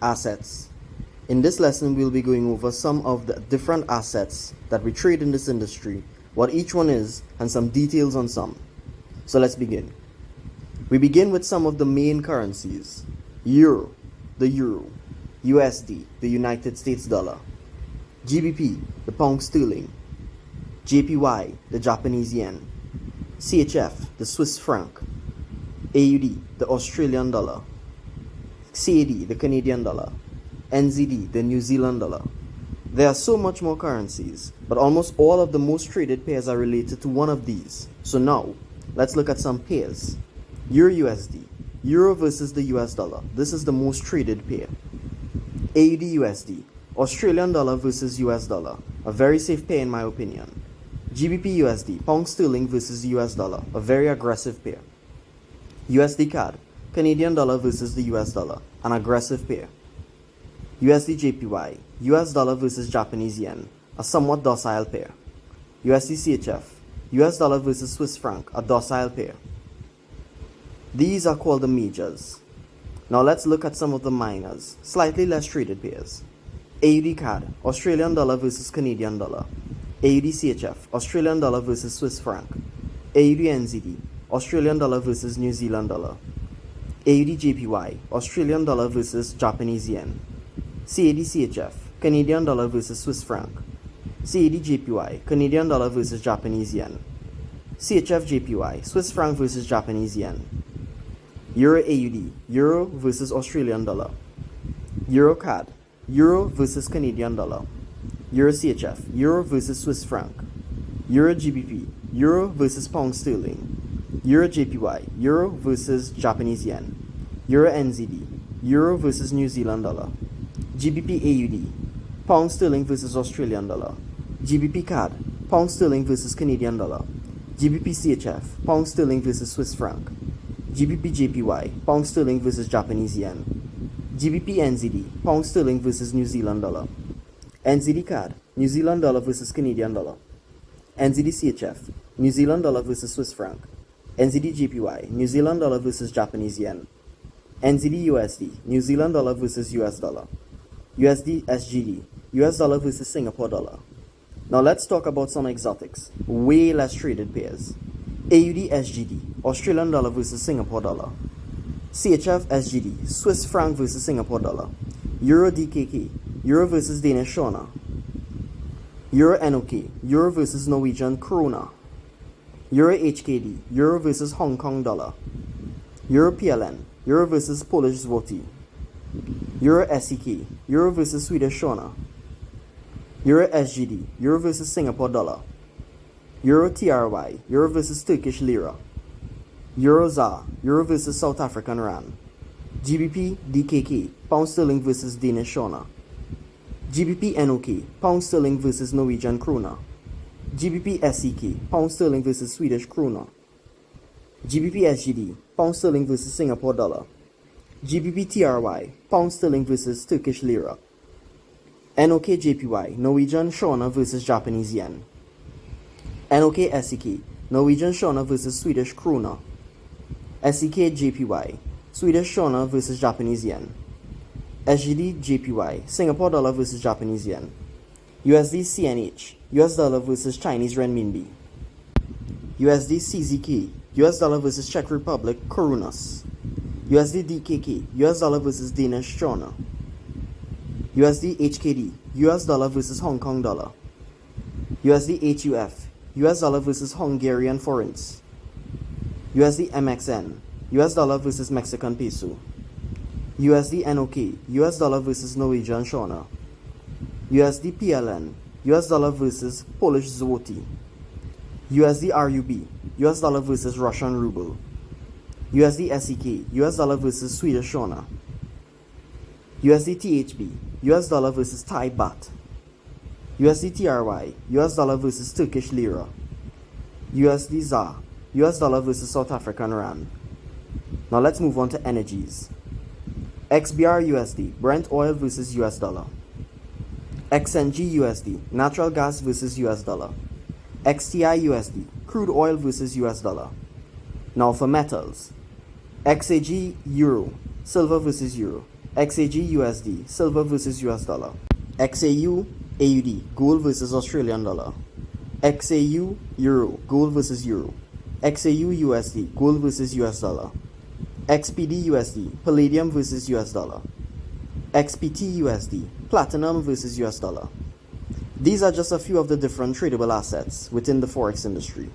Assets. In this lesson, we'll be going over some of the different assets that we trade in this industry, what each one is, and some details on some. So let's begin. We begin with some of the main currencies. Euro, the euro. USD, the United States dollar. GBP, the pound sterling. JPY, the Japanese yen. CHF, the Swiss franc. AUD, the Australian dollar. CAD, the Canadian dollar. NZD, the New Zealand dollar. There are so much more currencies, but almost all of the most traded pairs are related to one of these. So now, let's look at some pairs. Euro USD, Euro versus the US dollar. This is the most traded pair. AUD USD, Australian dollar versus US dollar. A very safe pair in my opinion. GBP USD, pound sterling versus US dollar. A very aggressive pair. USD CAD, Canadian dollar versus the US dollar. An aggressive pair. USD JPY, US dollar versus Japanese yen. A somewhat docile pair. USD CHF, US dollar versus Swiss franc. A docile pair. These are called the majors. Now let's look at some of the minors, slightly less traded pairs. AUD CAD, Australian dollar versus Canadian dollar. AUD CHF, Australian dollar versus Swiss franc. AUD NZD, Australian dollar versus New Zealand dollar. AUD JPY, Australian dollar versus Japanese yen. CAD CHF, Canadian dollar versus Swiss franc. CAD JPY, Canadian dollar versus Japanese yen. CHF JPY, Swiss franc versus Japanese yen. Euro AUD, Euro versus Australian dollar. Euro CAD, Euro versus Canadian dollar. Euro CHF, Euro versus Swiss franc. Euro GBP, Euro versus pound sterling. Euro JPY, Euro versus Japanese yen. Euro NZD, Euro versus New Zealand dollar. GBP AUD, pound sterling versus Australian dollar. GBP CAD, pound sterling versus Canadian dollar. GBP CHF, pound sterling versus Swiss franc. GBP JPY, pound sterling versus Japanese yen. GBP NZD, pound sterling versus New Zealand dollar. NZD CAD, New Zealand dollar versus Canadian dollar. NZD CHF, New Zealand dollar versus Swiss franc. NZD JPY, New Zealand dollar versus Japanese yen. NZD USD, New Zealand dollar versus US dollar. USD SGD, US dollar versus Singapore dollar. Now let's talk about some exotics, way less traded pairs. AUD SGD, Australian dollar versus Singapore dollar. CHF SGD, Swiss franc versus Singapore dollar. Euro DKK, Euro versus Danish krone. Euro NOK, Euro versus Norwegian krone. Euro HKD, Euro versus Hong Kong dollar. Euro PLN, Euro versus Polish zloty. Euro SEK, Euro versus Swedish krona. Euro SGD, Euro versus Singapore dollar. Euro TRY, Euro versus Turkish lira. Euro ZAR, Euro versus South African rand. GBP DKK, pound sterling versus Danish krone. GBP NOK, pound sterling versus Norwegian krone. GBP SEK, pound sterling versus Swedish krona. GBP SGD, pound sterling versus Singapore dollar. GBP TRY, pound sterling versus Turkish lira. NOK JPY, Norwegian krone versus Japanese yen. NOK SEK, Norwegian krone versus Swedish krona. SEK JPY, Swedish krona versus Japanese yen. SGD JPY, Singapore dollar versus Japanese yen. USD CNH, US dollar versus Chinese renminbi. USD CZK, US dollar versus Czech Republic korunas. USD DKK, US dollar versus Danish krone. USD HKD, US dollar versus Hong Kong dollar. USD HUF, US dollar versus Hungarian forints. USD MXN, US dollar versus Mexican peso. USD NOK, US dollar versus Norwegian krone. USD PLN, US dollar versus Polish zloty. USD RUB, US dollar versus Russian ruble. USD SEK, US dollar versus Swedish krona. USD THB, US dollar versus Thai baht. USD TRY, US dollar versus Turkish lira. USD ZAR, US dollar versus South African rand. Now let's move on to energies. XBR USD, Brent oil versus US dollar. XNG USD, natural gas versus US dollar. XTI USD, crude oil versus US dollar. Now for metals. XAG Euro, silver versus euro. XAG USD, silver versus US dollar. XAU AUD, gold versus Australian dollar. XAU Euro, gold versus Euro. XAU USD, gold versus US dollar. XPD USD, palladium versus US dollar. XPT USD, platinum versus US dollar. These are just a few of the different tradable assets within the Forex industry.